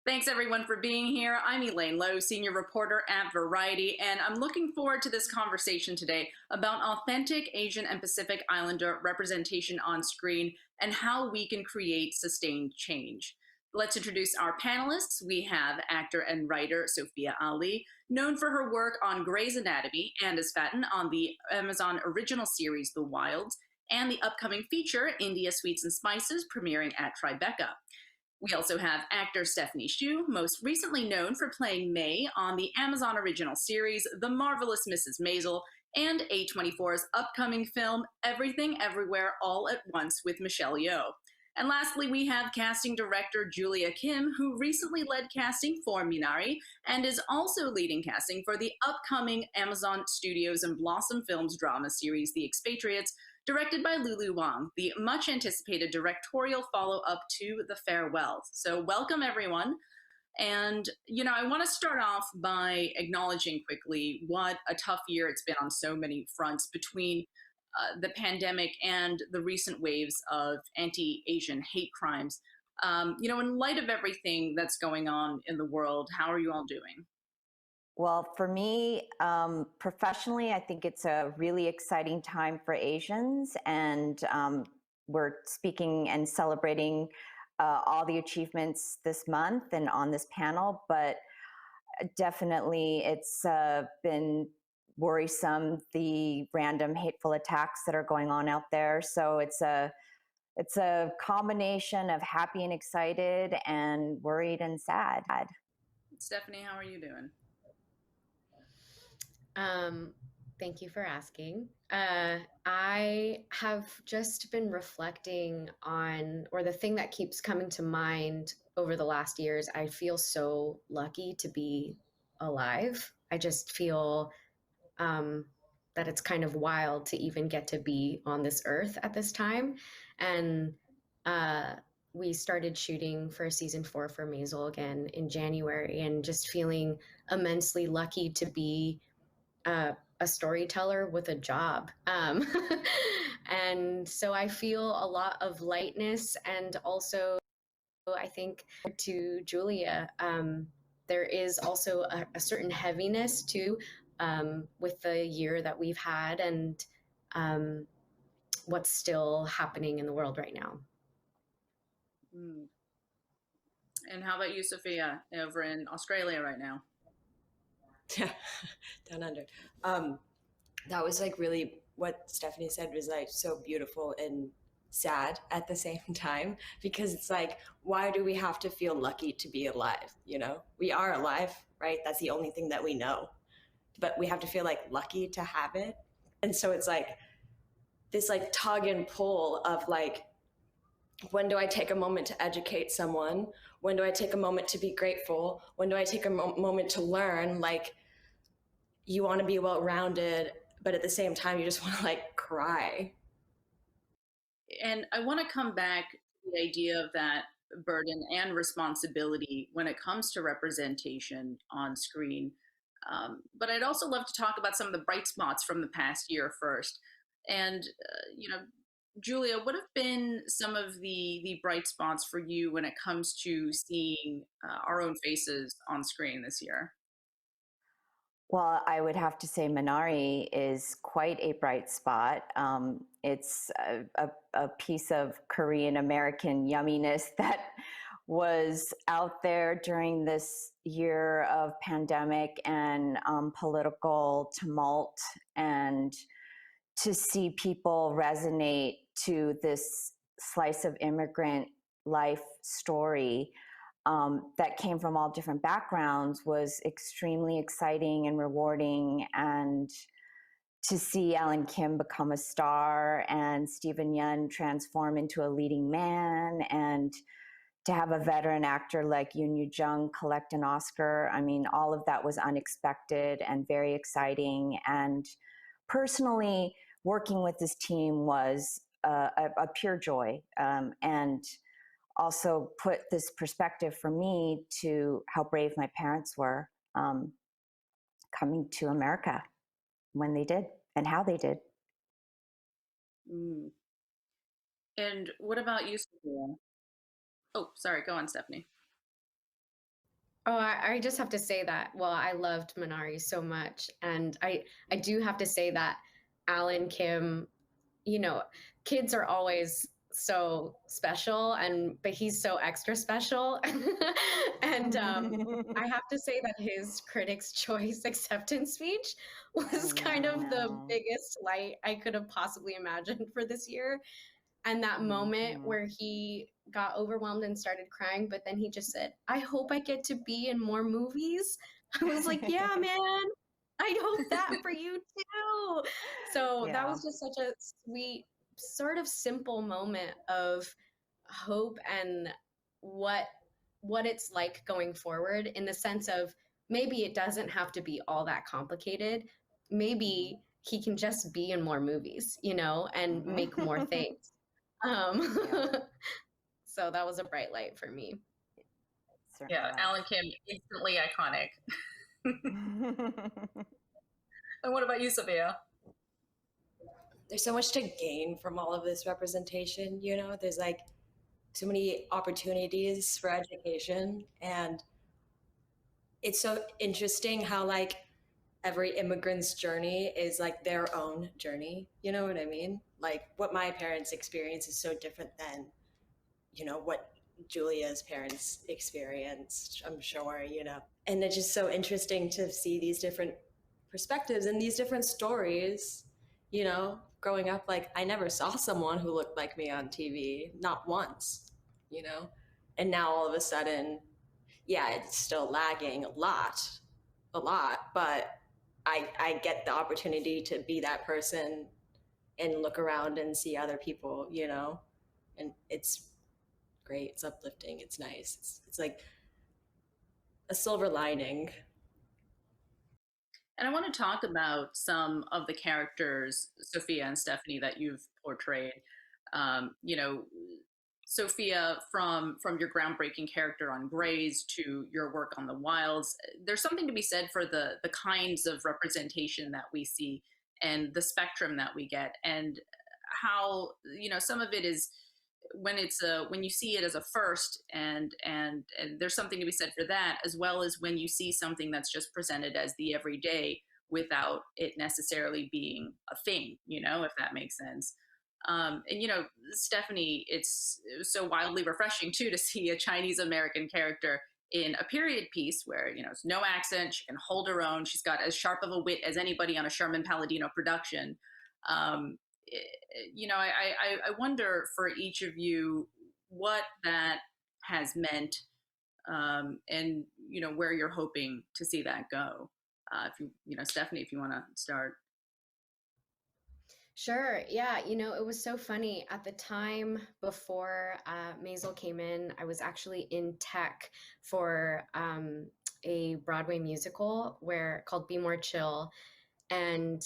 Thanks everyone for being here. I'm Elaine Lowe, senior reporter at Variety, and I'm looking forward to this conversation today about authentic Asian and Pacific Islander representation on screen and how we can create sustained change. Let's introduce our panelists. We have actor and writer Sophia Ali, known for her work on Grey's Anatomy and as Fatin on the Amazon original series The Wilds, and the upcoming feature India Sweets and Spices premiering at Tribeca. We also have actor Stephanie Hsu, most recently known for playing May on the Amazon original series The Marvelous Mrs. Maisel and A24's upcoming film Everything Everywhere All at Once with Michelle Yeoh. And lastly, we have casting director Julia Kim, who recently led casting for Minari and is also leading casting for the upcoming Amazon Studios and Blossom Films drama series The Expatriates, directed by Lulu Wang, the much anticipated directorial follow up to The Farewell. So, welcome everyone. And, I want to start off by acknowledging quickly what a tough year it's been on so many fronts between the pandemic and the recent waves of anti Asian hate crimes. In light of everything that's going on in the world, how are you all doing? Well, for me, professionally, I think it's a really exciting time for Asians, and we're speaking and celebrating all the achievements this month and on this panel. But definitely, it's been worrisome, the random hateful attacks that are going on out there. So it's a combination of happy and excited, and worried and sad. Stephanie, how are you doing? Um, Thank you for asking. I have just been reflecting on, or the thing that keeps coming to mind over the last years, I feel so lucky to be alive. I just feel that it's kind of wild to even get to be on this earth at this time. And uh, we started shooting for season 4 for Maisel again in January, and just feeling immensely lucky to be a storyteller with a job. And so I feel a lot of lightness, and also I think to Julia, there is also a certain heaviness too, with the year that we've had, and um, what's still happening in the world right now. Mm. And how about you, Sophia, over in Australia right now? Yeah, down under. That was like really what Stephanie said was like so beautiful and sad at the same time, because it's like, why do we have to feel lucky to be alive? We are alive, right? That's the only thing that we know, but we have to feel like lucky to have it. And so it's like this like tug and pull of like, when do I take a moment to educate someone? When do I take a moment to be grateful? When do I take a moment to learn? Like, you want to be well-rounded, but at the same time, you just want to like cry. And I want to come back to the idea of that burden and responsibility when it comes to representation on screen. But I'd also love to talk about some of the bright spots from the past year first. And, Julia, what have been some of the bright spots for you when it comes to seeing our own faces on screen this year? Well, I would have to say Minari is quite a bright spot. It's a piece of Korean American yumminess that was out there during this year of pandemic and political tumult, and to see people resonate to this slice of immigrant life story that came from all different backgrounds was extremely exciting and rewarding. And to see Alan Kim become a star and Stephen Yeun transform into a leading man, and to have a veteran actor like Yoon Yoo Jung collect an Oscar, I mean, all of that was unexpected and very exciting. And personally, working with this team was a pure joy, and also put this perspective for me to how brave my parents were, coming to America when they did and how they did. Mm. And what about you, Sophia? Oh, sorry. Go on, Stephanie. Oh, I just have to say that, well, I loved Minari so much. And I do have to say that Alan Kim, you know, kids are always so special, but he's so extra special. And I have to say that his Critics' Choice acceptance speech was kind of the know. biggest light I could have possibly imagined for this year. And that moment Mhm. where he got overwhelmed and started crying, but then he just said, I hope I get to be in more movies. I was like, yeah, man, I hope that for you too. So that Yeah. was just such a sweet, sort of simple moment of hope and what what it's like going forward, in the sense of maybe it doesn't have to be all that complicated. Mhm. Maybe he can just be in more movies, and make more Mhm. things. Um, Yeah, so that was a bright light for me. it certainly Yeah, was. Alan Kim, instantly iconic. And what about you, Sophia? There's so much to gain from all of this representation, you know? There's like so many opportunities for education, and it's so interesting how like every immigrant's journey is like their own journey. You know what I mean? Like what my parents experience is so different than, what Julia's parents experienced, I'm sure, And it's just so interesting to see these different perspectives and these different stories, growing up. Like I never saw someone who looked like me on TV, not once, you know? And now all of a sudden, yeah, it's still lagging a lot, but I get the opportunity to be that person and look around and see other people, and it's great. It's uplifting. It's nice. It's like a silver lining. And I want to talk about some of the characters, Sophia and Stephanie, that you've portrayed. You know, Sophia, from your groundbreaking character on Grays to your work on the Wilds, there's something to be said for the kinds of representation that we see and the spectrum that we get, and how some of it is when you see it as a first, and there's something to be said for that, as well as when you see something that's just presented as the everyday without it necessarily being a thing, if that makes sense. And Stephanie, it was so wildly refreshing too to see a Chinese American character in a period piece where it's no accent, she can hold her own, she's got as sharp of a wit as anybody on a Sherman Palladino production. um, I wonder for each of you what that has meant, and where you're hoping to see that go. If Stephanie, if you want to start. Sure. Yeah. It was so funny. At the time before Maisel came in, I was actually in tech for a Broadway musical called Be More Chill. And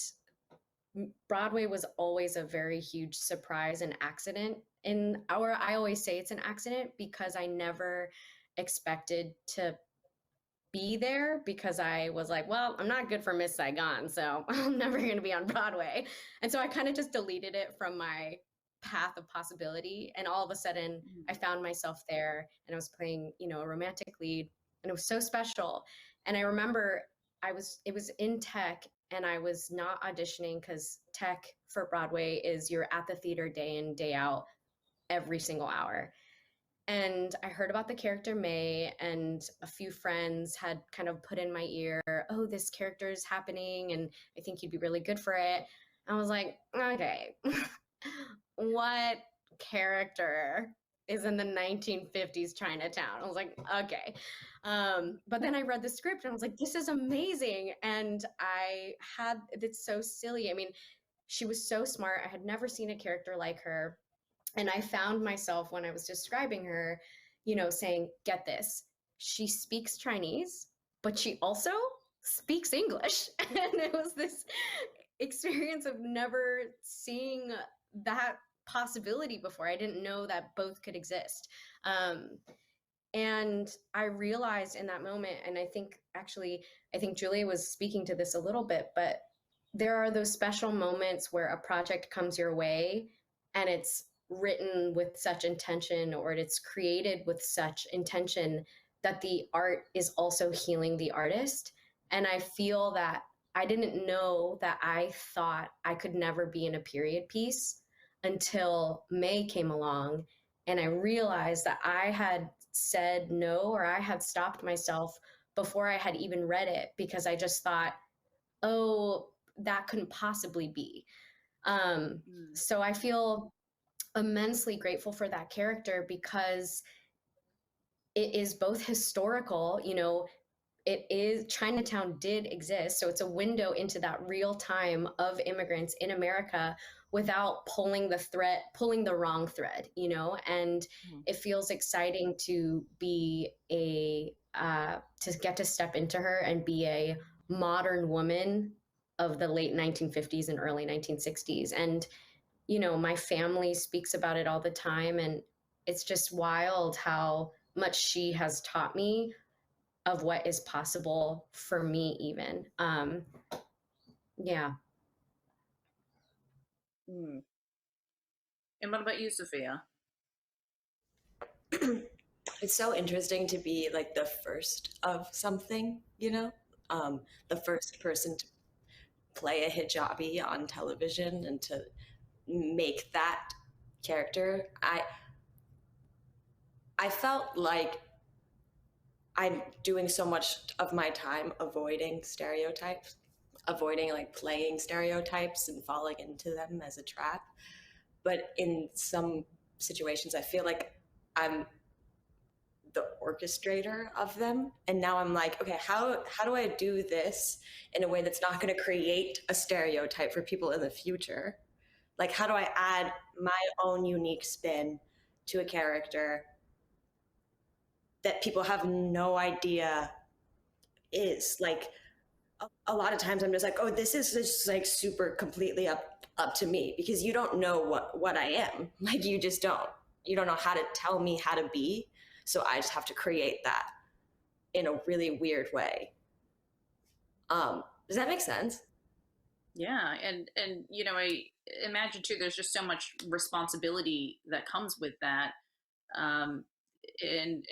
Broadway was always a very huge surprise and accident. I always say it's an accident because I never expected to be there, because I was like, well, I'm not good for Miss Saigon, so I'm never going to be on Broadway. And so I kind of just deleted it from my path of possibility. And all of a sudden, I found myself there, and I was playing, a romantic lead, and it was so special. And I remember it was in tech, and I was not auditioning, because tech for Broadway is you're at the theater day in, day out, every single hour. And I heard about the character May, and a few friends had kind of put in my ear, oh, this character is happening, and I think you'd be really good for it. I was like, okay, what character is in the 1950s Chinatown? I was like, okay. But then I read the script and I was like, this is amazing. And it's so silly. I mean, she was so smart. I had never seen a character like her. And I found myself, when I was describing her, saying, get this, she speaks Chinese, but she also speaks English. And it was this experience of never seeing that possibility before. I didn't know that both could exist. And I realized in that moment, and I think Julia was speaking to this a little bit, but there are those special moments where a project comes your way and it's written with such intention, or it's created with such intention, that the art is also healing the artist. And I feel that I didn't know that I thought I could never be in a period piece until May came along. And I realized that I had said no, or I had stopped myself before I had even read it, because I just thought, oh, that couldn't possibly be. So I feel immensely grateful for that character, because it is both historical, you know, it is, Chinatown did exist. So it's a window into that real time of immigrants in America without pulling the wrong thread, you know, and it feels exciting to be to get to step into her and be a modern woman of the late 1950s and early 1960s. And, you know, my family speaks about it all the time. And it's just wild how much she has taught me of what is possible for me even. Yeah. Mm. And what about you, Sophia? It's so interesting to be like the first of something, you know, the first person to play a hijabi on television and to make that character. I felt like I'm doing so much of my time avoiding stereotypes, avoiding like playing stereotypes and falling into them as a trap. But in some situations, I feel like I'm the orchestrator of them. And now I'm like, okay, how do I do this in a way that's not going to create a stereotype for people in the future? Like, how do I add my own unique spin to a character that people have no idea is like? A lot of times I'm just like, oh, this is just like super completely up to me, because you don't know what I am. Like, you don't know how to tell me how to be, so I just have to create that in a really weird way. Does that make sense? Yeah, and you know, I imagine too. There's just so much responsibility that comes with that, um, and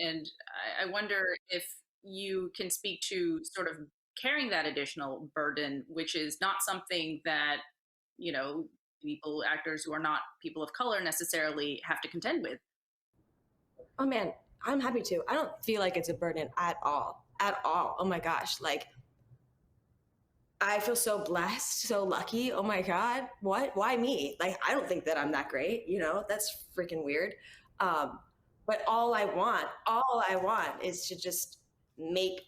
I wonder if you can speak to sort of carrying that additional burden, which is not something that you know people, actors who are not people of color necessarily have to contend with. Oh man, I'm happy to. I don't feel like it's a burden at all. At all. Oh my gosh. Like, I feel so blessed, so lucky. Oh my God. What? Why me? Like, I don't think that I'm that great. You know, that's freaking weird. Um, but all I want is to just make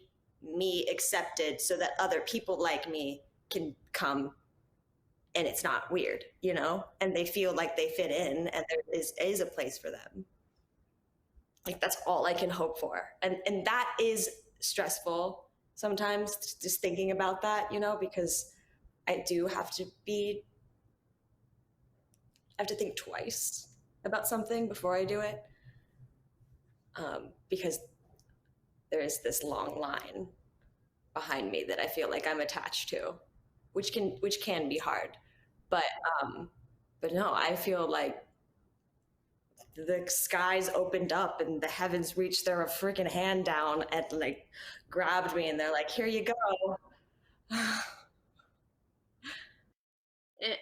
me accepted so that other people like me can come and it's not weird, you know, and they feel like they fit in and there is a place for them. Like, that's all I can hope for. And that is stressful sometimes, just thinking about that, you know, because I do have to be I have to think twice about something before I do it, because there is this long line behind me that I feel like I'm attached to, which can be hard. But but no, I feel like the skies opened up and the heavens reached their freaking hand down and like grabbed me, and they're like, here you go.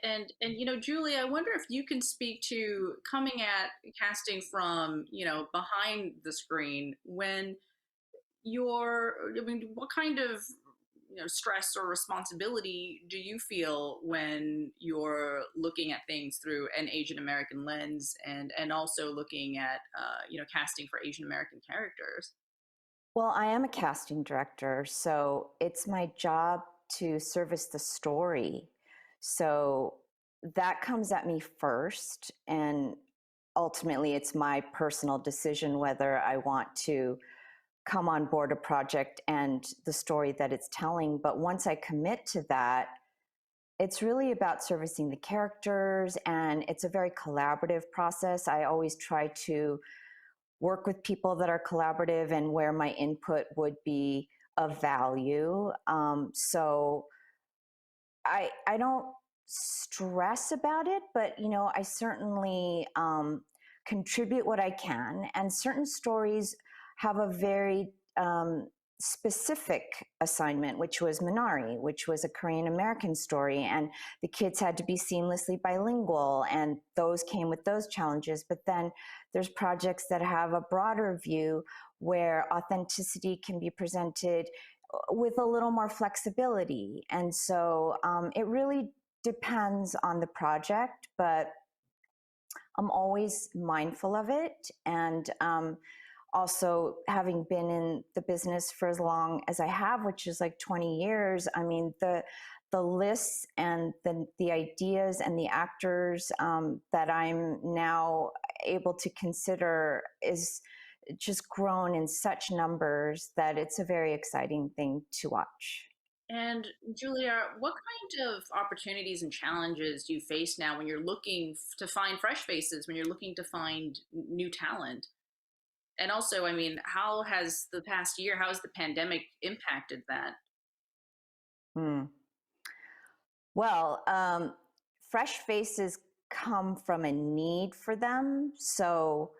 And you know, Julie, I wonder if you can speak to coming at casting from you know behind the screen when you're. I mean, what kind of you know stress or responsibility do you feel when you're looking at things through an Asian American lens and also looking at you know casting for Asian American characters? Well, I am a casting director, so it's my job to service the story. So that comes at me first, and ultimately it's my personal decision whether I want to come on board a project and the story that it's telling. But once I commit to that, it's really about servicing the characters, and it's a very collaborative process. I always try to work with people that are collaborative and where my input would be of value. So I don't stress about it, but you know, I certainly contribute what I can. And certain stories have a very specific assignment, which was Minari, which was a Korean American story. And the kids had to be seamlessly bilingual, and those came with those challenges. But then there's projects that have a broader view where authenticity can be presented with a little more flexibility. And so it really depends on the project, but I'm always mindful of it. And also, having been in the business for as long as I have, which is like 20 years, I mean, the lists and the ideas and the actors that I'm now able to consider is just grown in such numbers that it's a very exciting thing to watch. And Julia, what kind of opportunities and challenges do you face now when you're looking to find fresh faces, when you're looking to find new talent? And also, I mean, how has the past year, how has the pandemic impacted that? Hmm. Well, fresh faces come from a need for them. So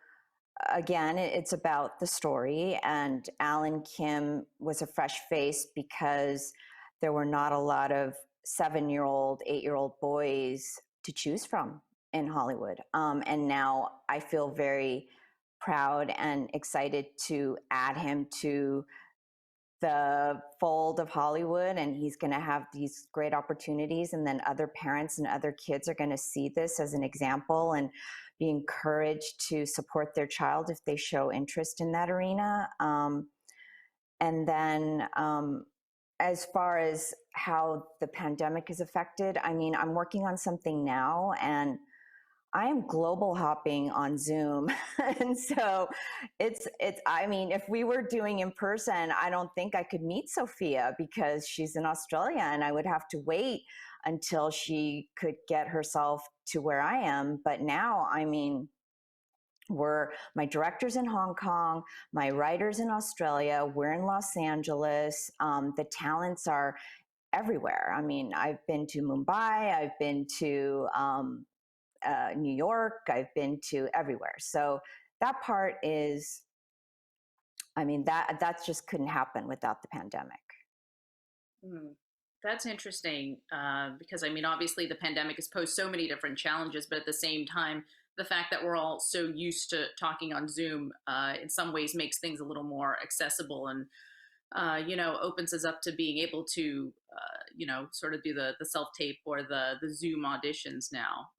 again, it's about the story. And Alan Kim was a fresh face because there were not a lot of 7-year-old, 8-year-old boys to choose from in Hollywood. And now I feel very proud and excited to add him to the fold of Hollywood, and he's going to have these great opportunities. And then other parents and other kids are going to see this as an example and be encouraged to support their child if they show interest in that arena. And then as far as how the pandemic is affected, I mean, I'm working on something now, and I am global hopping on Zoom. And so I mean, if we were doing in person, I don't think I could meet Sophia because she's in Australia, and I would have to wait until she could get herself to where I am. But now, I mean, my director's in Hong Kong, my writer's in Australia, we're in Los Angeles. The talents are everywhere. I mean, I've been to Mumbai, I've been to New York, I've been to everywhere. So that part is, I mean, that just couldn't happen without the pandemic. Hmm. That's interesting because I mean, obviously, the pandemic has posed so many different challenges, but at the same time, the fact that we're all so used to talking on Zoom in some ways makes things a little more accessible and opens us up to being able to sort of do the self tape or the Zoom auditions now.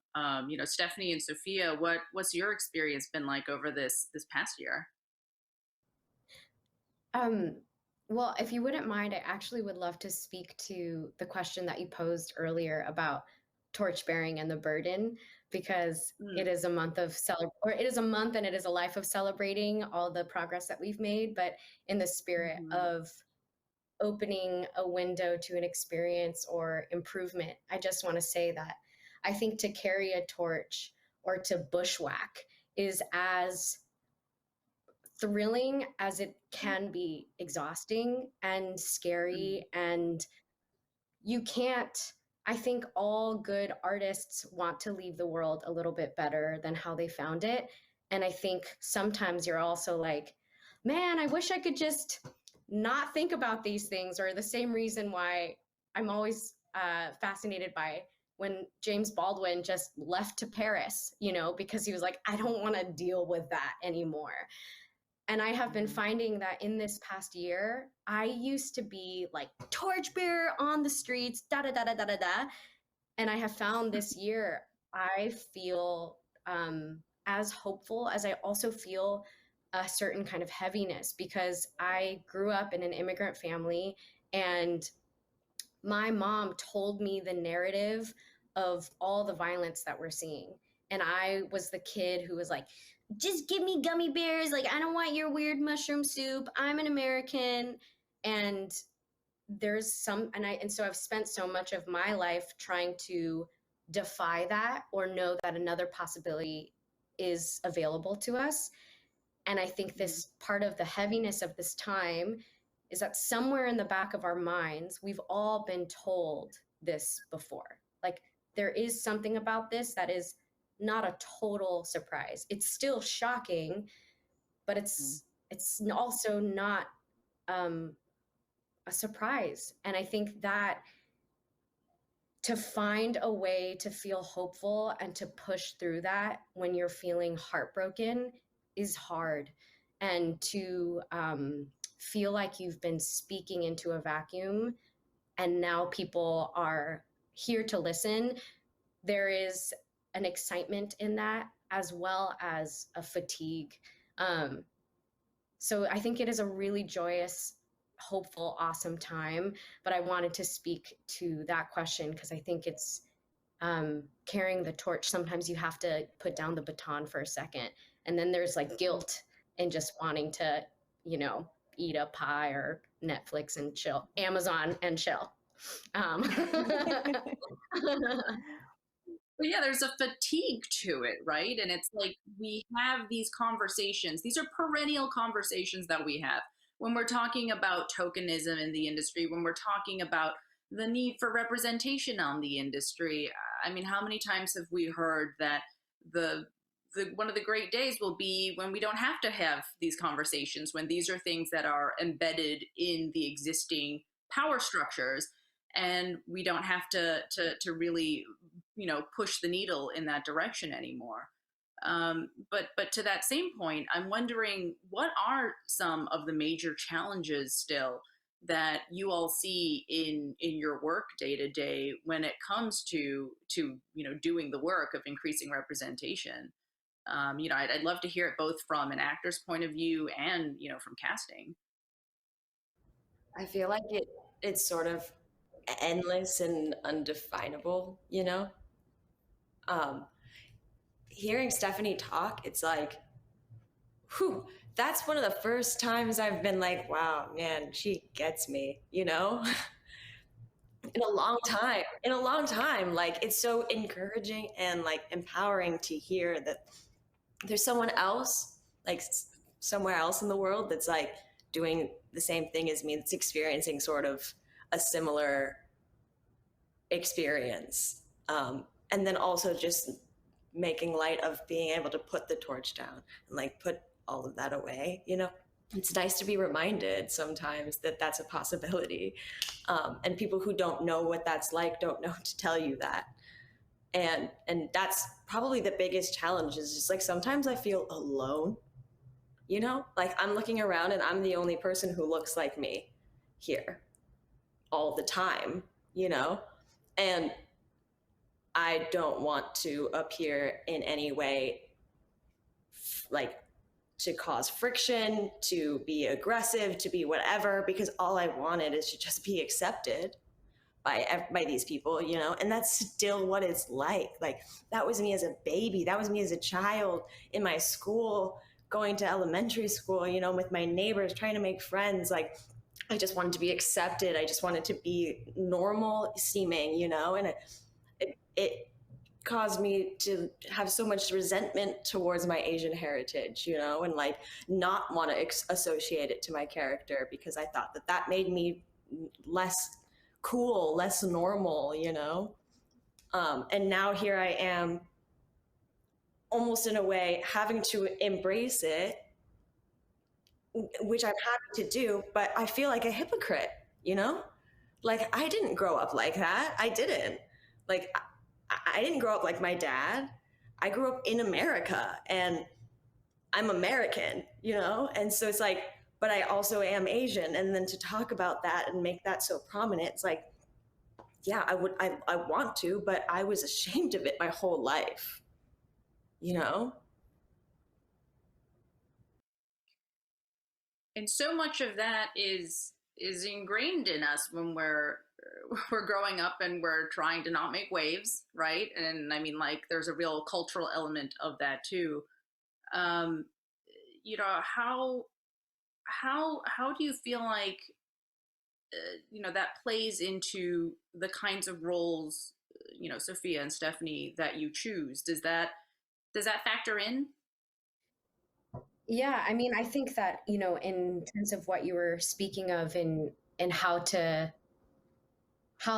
Stephanie and Sophia, what's your experience been like over this past year? Um, well, if you wouldn't mind, I actually would love to speak to the question that you posed earlier about torch-bearing and the burden, because it Mm. is a month of or it is a month and it is a life of celebrating all the progress that we've made, but in the spirit Mhm. of opening a window to an experience or improvement, I just want to say that I think to carry a torch or to bushwhack is as thrilling as it can be exhausting and Mm. scary. And you can't, I think all good artists want to leave the world a little bit better than how they found it. And I think sometimes you're also like, man, I wish I could just not think about these things, or the same reason why I'm always fascinated by when James Baldwin just left to Paris, because he was like, I don't want to deal with that anymore. And I have been Mhm. finding that in this past year, I used to be like torchbearer on the streets, da da da da da da da. And I have found this year, I feel as hopeful as I also feel a certain kind of heaviness, because I grew up in an immigrant family, and my mom told me the narrative of all the violence that we're seeing. And I was the kid who was like, just give me gummy bears. Like, I don't want your weird mushroom soup. I'm an American. And so I've spent so much of my life trying to defy that or know that another possibility is available to us. And I think Mhm. this part of the heaviness of this time is that somewhere in the back of our minds, we've all been told this before. Like, there is something about this that is not a total surprise. It's still shocking, but Mhm. it's also not a surprise. And I think that to find a way to feel hopeful and to push through that when you're feeling heartbroken is hard. And to feel like you've been speaking into a vacuum and now people are here to listen, there is an excitement in that as well as a fatigue. Um, so I think it is a really joyous, hopeful, awesome time. But I wanted to speak to that question because I think it's carrying the torch. Sometimes you have to put down the baton for a second. And then there's like guilt in just wanting to, you know, eat a pie or Netflix and chill, Amazon and chill. But yeah, there's a fatigue to it, right? And it's like we have these conversations. These are perennial conversations that we have when we're talking about tokenism in the industry, when we're talking about the need for representation on the industry. I mean, how many times have we heard that the one of the great days will be when we don't have to have these conversations, when these are things that are embedded in the existing power structures, and we don't have to really, you know, push the needle in that direction anymore. But to that same point, I'm wondering what are some of the major challenges still that you all see in your work day to day when it comes to you know, doing the work of increasing representation. You know, I'd love to hear it both from an actor's point of view and, you know, from casting. I feel like it's sort of endless and undefinable, you know? Um, Hearing Stephanie talk, it's like, whew, that's one of the first times I've been like, wow, man, she gets me, you know? In a long time. In a long time. Like, it's so encouraging and like empowering to hear that there's someone else, like somewhere else in the world that's like doing the same thing as me, that's experiencing sort of a similar experience. And then also just making light of being able to put the torch down and like put all of that away, you know? It's nice to be reminded sometimes that that's a possibility. And people who don't know what that's like don't know to tell you that. And that's probably the biggest challenge, is just like sometimes I feel alone, you know? Like I'm looking around and I'm the only person who looks like me here all the time, you know? And I don't want to appear in any way like to cause friction, to be aggressive, to be whatever, because all I wanted is to just be accepted by these people, you know. And that's still what it's like. Like that was me as a baby, that was me as a child in my school, going to elementary school, you know, with my neighbors, trying to make friends. Like I just wanted to be accepted, I just wanted to be normal seeming, you know. And it caused me to have so much resentment towards my Asian heritage, you know, and like not want to associate it to my character because I thought that that made me less cool, less normal, you know. And now here I am, almost in a way having to embrace it, which I'm happy to do, but I feel like a hypocrite, you know. Like I didn't grow up like that. I didn't. Like I didn't grow up like my dad. I grew up in America and I'm American, you know? And so it's like, but I also am Asian. And then to talk about that and make that so prominent, it's like, yeah, I want to, but I was ashamed of it my whole life, you know? And so much of that is ingrained in us when we're growing up and we're trying to not make waves, right? And I mean, like, there's a real cultural element of that too. um you know, how do you feel like you know, that plays into the kinds of roles, you know, Sophia and Stephanie, that you choose? Does that factor in? Yeah, I mean, I think that, you know, in terms of what you were speaking of in how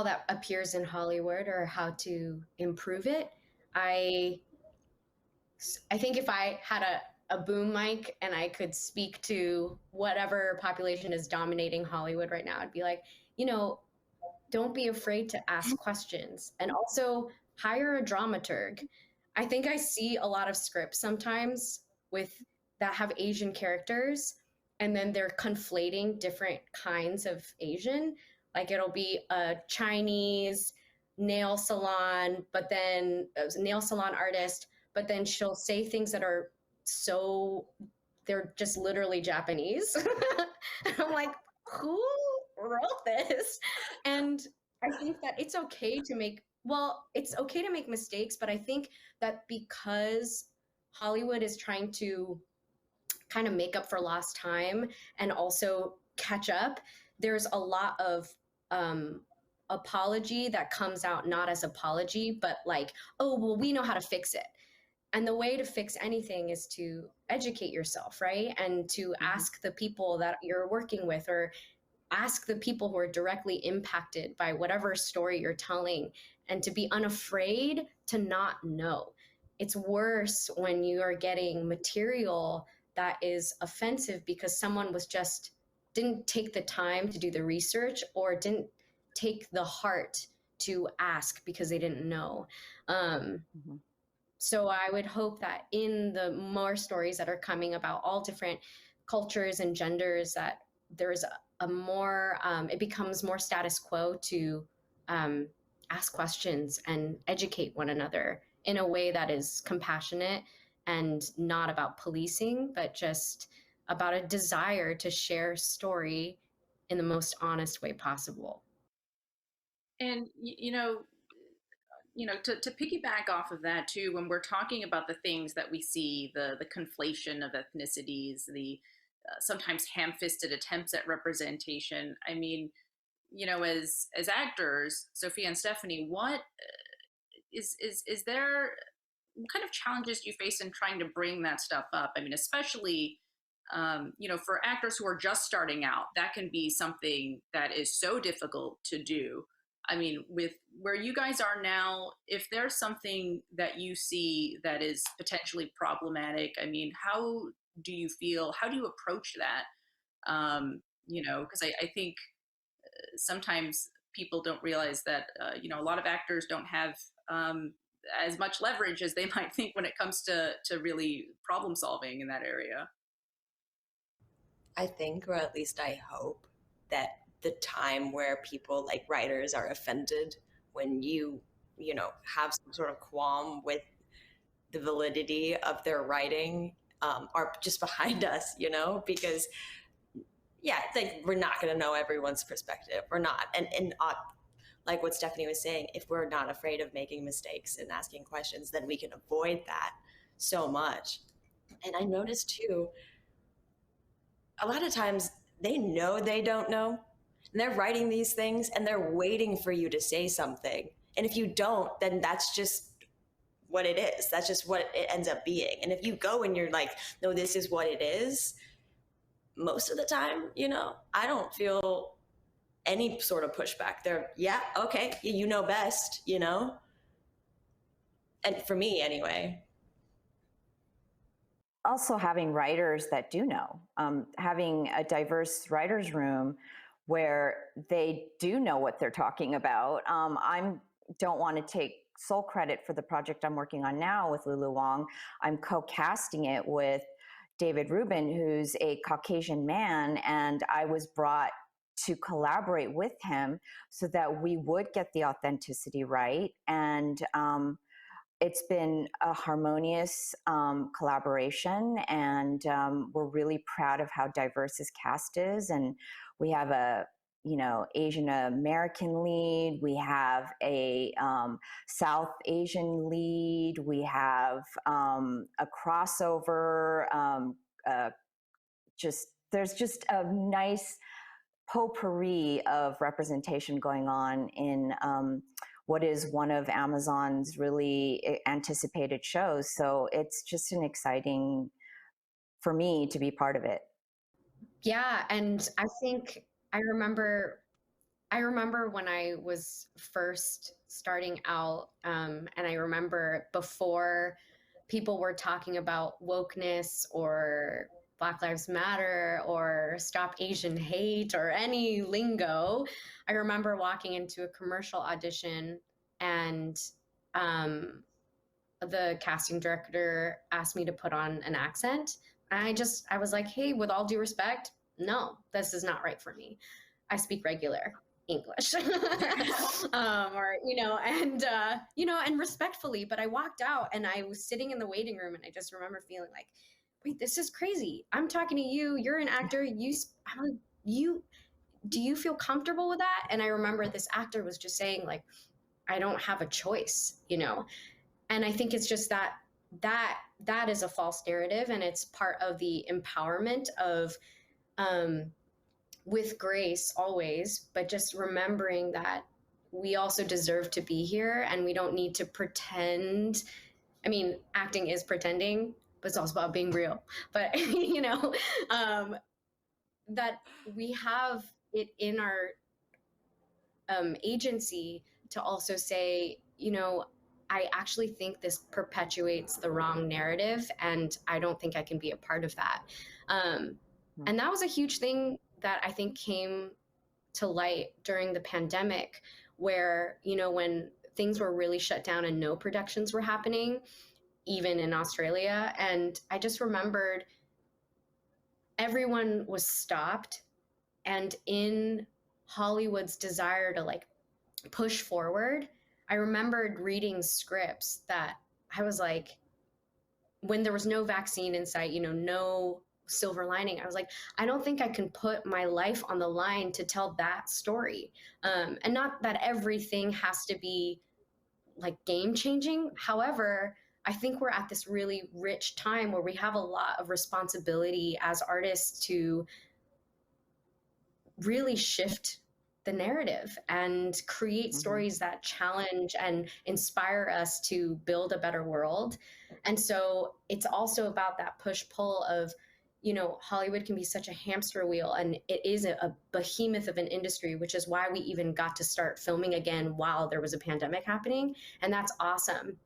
that appears in Hollywood or how to improve it, I I think if I had a boom mic and I could speak to whatever population is dominating Hollywood right now, I'd be like, you know, don't be afraid to ask questions, and also hire a dramaturg. I think I see a lot of scripts sometimes with that have Asian characters, and then they're conflating different kinds of Asian. Like it'll be a Chinese nail salon, but then nail salon artist, but then she'll say things that are so they're just literally Japanese. And I'm like, who wrote this? And I think that it's okay to make, well, it's okay to make mistakes, but I think that because Hollywood is trying to kind of make up for lost time and also catch up, there's a lot of apology that comes out not as apology, but like, oh, well, we know how to fix it. And the way to fix anything is to educate yourself, right? And to ask the people that you're working with, or ask the people who are directly impacted by whatever story you're telling, and to be unafraid to not know. It's worse when you are getting material that is offensive because someone was just didn't take the time to do the research or didn't take the heart to ask because they didn't know. So I would hope that in the more stories that are coming about all different cultures and genders, that there's a more, it becomes more status quo to ask questions and educate one another in a way that is compassionate and not about policing, but just about a desire to share story in the most honest way possible. And to piggyback off of that too, when we're talking about the things that we see, the conflation of ethnicities, the sometimes ham-fisted attempts at representation. I mean, as actors, Sophia and Stephanie, what is there? What kind of challenges do you face in trying to bring that stuff up? I mean, especially for actors who are just starting out, that can be something that is so difficult to do. I mean, with where you guys are now, if there's something that you see that is potentially problematic, I mean, how do you feel? How do you approach that? Because I think sometimes people don't realize that, a lot of actors don't have as much leverage as they might think when it comes to really problem solving in that area. I think, or at least I hope, that the time where people like writers are offended when have some sort of qualm with the validity of their writing are just behind us, because yeah, like we're not going to know everyone's perspective. We're not. And like what Stephanie was saying, if we're not afraid of making mistakes and asking questions, then we can avoid that so much. And I noticed too, a lot of times they know they don't know, and they're writing these things and they're waiting for you to say something. And if you don't, then that's just what it is. That's just what it ends up being. And if you go and you're like, no, this is what it is, most of the time, I don't feel any sort of pushback. They're, yeah, okay, you know best, and for me anyway. Also having writers that do know, having a diverse writers room where they do know what they're talking about. I don't want to take sole credit for the project I'm working on now with Lulu Wong. I'm co-casting it with David Rubin, who's a Caucasian man, and I was brought to collaborate with him so that we would get the authenticity right. And it's been a harmonious collaboration, and we're really proud of how diverse his cast is. And we have a Asian American lead, we have a South Asian lead, we have a crossover. There's just a nice potpourri of representation going on in what is one of Amazon's really anticipated shows. So it's just an exciting for me to be part of it. Yeah, and I think I remember when I was first starting out, and I remember before people were talking about wokeness or Black Lives Matter or Stop Asian Hate or any lingo, I remember walking into a commercial audition and the casting director asked me to put on an accent. And I was like, hey, with all due respect, no, this is not right for me. I speak regular English, and respectfully, but I walked out and I was sitting in the waiting room and I just remember feeling like, wait, this is crazy. I'm talking to you. You're an actor. Do you feel comfortable with that? And I remember this actor was just saying like, I don't have a choice, And I think it's just that is a false narrative, and it's part of the empowerment of, with grace always, but just remembering that we also deserve to be here and we don't need to pretend. I mean, acting is pretending, but it's also about being real. But, that we have it in our agency to also say, I actually think this perpetuates the wrong narrative, and I don't think I can be a part of that. And that was a huge thing that I think came to light during the pandemic, where, when things were really shut down and no productions were happening, even in Australia. And I just remembered everyone was stopped, and in Hollywood's desire to like push forward, I remembered reading scripts that I was like, when there was no vaccine in sight, no silver lining, I was like, I don't think I can put my life on the line to tell that story. And not that everything has to be like game changing. However, I think we're at this really rich time where we have a lot of responsibility as artists to really shift the narrative and create stories that challenge and inspire us to build a better world. And so it's also about that push-pull of, Hollywood can be such a hamster wheel, and it is a behemoth of an industry, which is why we even got to start filming again while there was a pandemic happening. And that's awesome.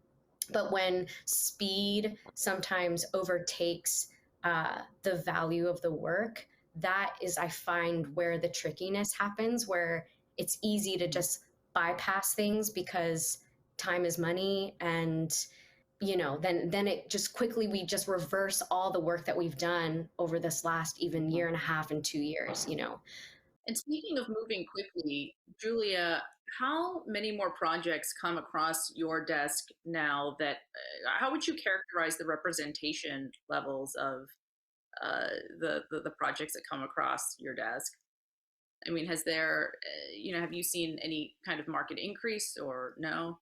But when speed sometimes overtakes the value of the work, that is, I find, where the trickiness happens, where it's easy to just bypass things because time is money. And, then it just quickly, we just reverse all the work that we've done over this last even year and a half and 2 years, And speaking of moving quickly, Julia, how many more projects come across your desk now that, how would you characterize the representation levels of the projects that come across your desk? I mean, has there, have you seen any kind of market increase or no?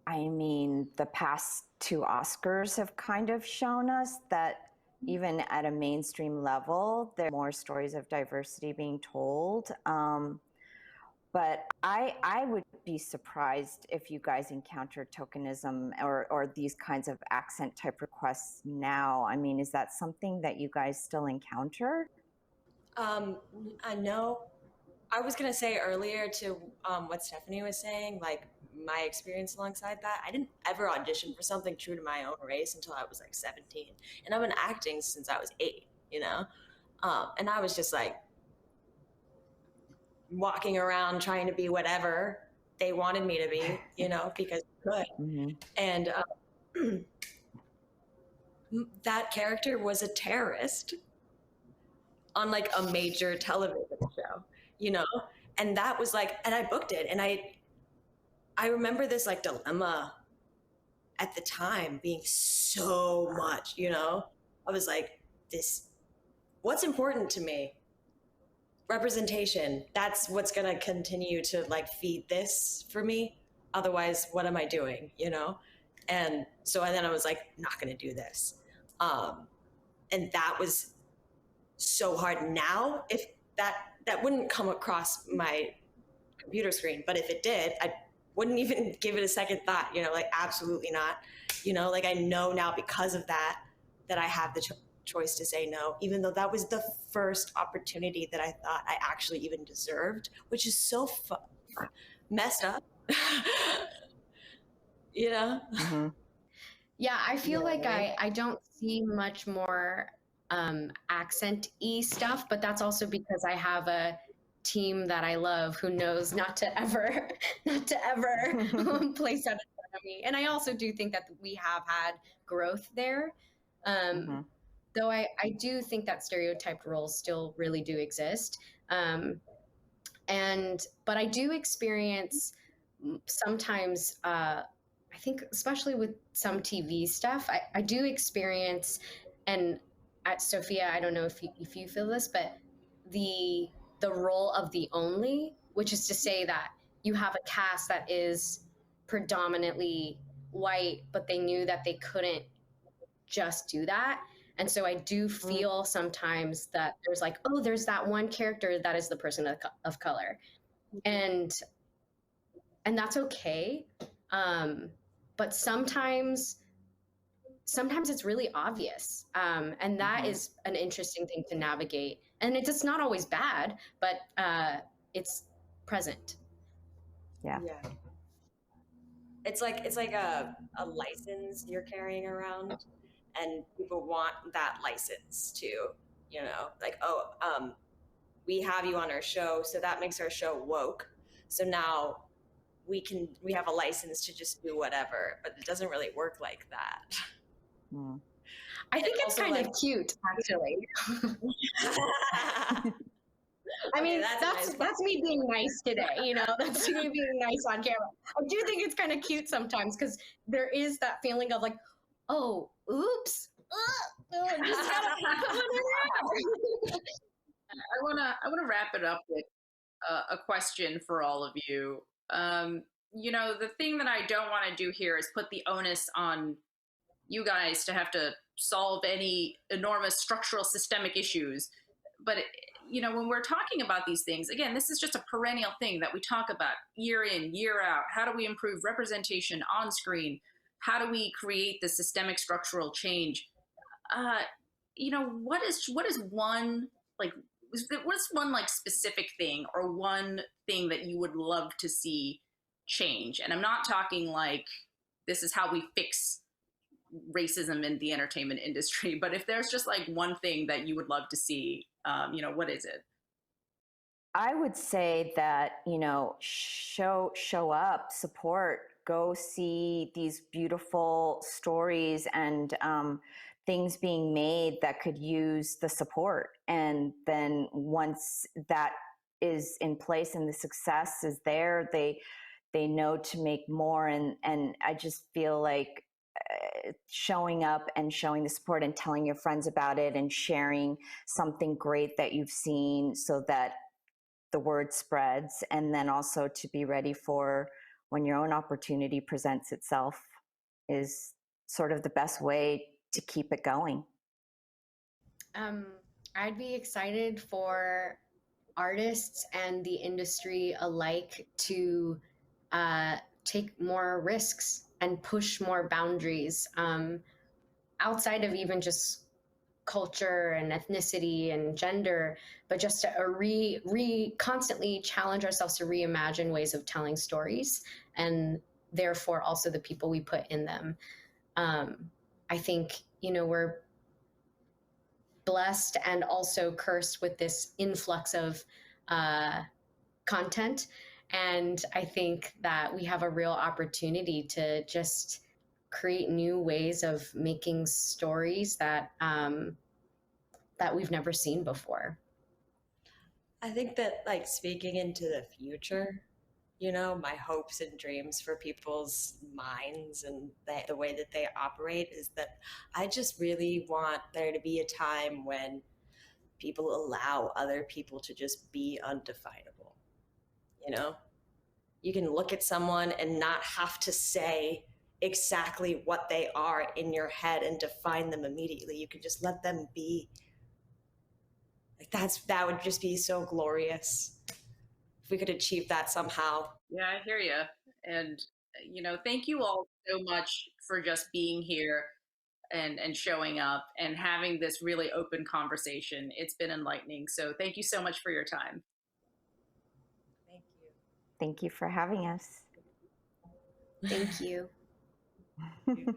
I mean, the past 2 Oscars have kind of shown us that even at a mainstream level, there are more stories of diversity being told. But I would be surprised if you guys encounter tokenism or these kinds of accent type requests now. I mean, is that something that you guys still encounter? I know. I was going to say earlier to what Stephanie was saying, like my experience alongside that, I didn't ever audition for something true to my own race until I was like 17. And I've been acting since I was 8, and I was just like walking around trying to be whatever they wanted me to be, because I could. And that character was a terrorist on like a major television show, and that was like, and I booked it, and I remember this like dilemma at the time being so much, I was like, what's important to me? Representation. That's what's going to continue to like feed this for me. Otherwise, what am I doing, And so then I was like, not going to do this. And that was so hard. Now, if that wouldn't come across my computer screen, but if it did, I wouldn't even give it a second thought, like absolutely not, like I know now because of that I have the choice to say no, even though that was the first opportunity that I thought I actually even deserved, which is so messed up. Yeah, I feel know what like I mean? I don't see much more accent-y stuff, but that's also because I have a team that I love who knows not to ever not to ever place that in front of me. And I also do think that we have had growth there. Hmm. Though I do think that stereotyped roles still really do exist. Um, but I do experience sometimes, I think especially with some TV stuff, I do experience, and at Sophia, I don't know if you feel this, but the the role of the only, which is to say that you have a cast that is predominantly white, but they knew that they couldn't just do that. And so I do feel sometimes that there's like, oh, there's that one character that is the person of color, and that's okay. um but sometimes it's really obvious, and that Hmm. is an interesting thing to navigate, and it's not always bad, but it's present. Yeah. Yeah. It's like a license you're carrying around, and people want that license to, you know, like, oh, we have you on our show, so that makes our show woke. So now we have a license to just do whatever, but it doesn't really work like that. Mm. I And think it's also kind like, of cute, actually. I okay, mean, that's a nice part. that's me being nice today, you know. That's me being nice on camera. I do think it's kind of cute sometimes because there is that feeling of like, oh, oops, oh, just gotta put one in there. I wanna wrap it up with a question for all of you. You know, the thing that I don't want to do here is put the onus on you guys to have to solve any enormous structural systemic issues. But you know, when we're talking about these things, again, this is just a perennial thing that we talk about year in, year out. How do we improve representation on screen? How do we create the systemic structural change? uh, you know, what is one like what's one like specific thing or one thing that you would love to see change? And I'm not talking like this is how we fix racism in the entertainment industry, but if there's just like one thing that you would love to see, you know, what is it? I would say that, you know, show up, support, go see these beautiful stories and things being made that could use the support. And then once that is in place and the success is there, they know to make more. And I just feel like showing up and showing the support and telling your friends about it and sharing something great that you've seen so that the word spreads, and then also to be ready for when your own opportunity presents itself is sort of the best way to keep it going. Um, I'd be excited for artists and the industry alike to take more risks and push more boundaries, outside of even just culture and ethnicity and gender, but just to constantly challenge ourselves to reimagine ways of telling stories, and therefore also the people we put in them. I think, you know, we're blessed and also cursed with this influx of uh, content. And I think that we have a real opportunity to just create new ways of making stories that that we've never seen before. I think that, like, speaking into the future, you know, my hopes and dreams for people's minds and the way that they operate is that I just really want there to be a time when people allow other people to just be undefinable. You know, you can look at someone and not have to say exactly what they are in your head and define them immediately. You can just let them be. Like, that would just be so glorious if we could achieve that somehow. Yeah, I hear you. And you know, thank you all so much for just being here and showing up and having this really open conversation. It's been enlightening. So thank you so much for your time. Thank Thank you for having us. Thank you. you.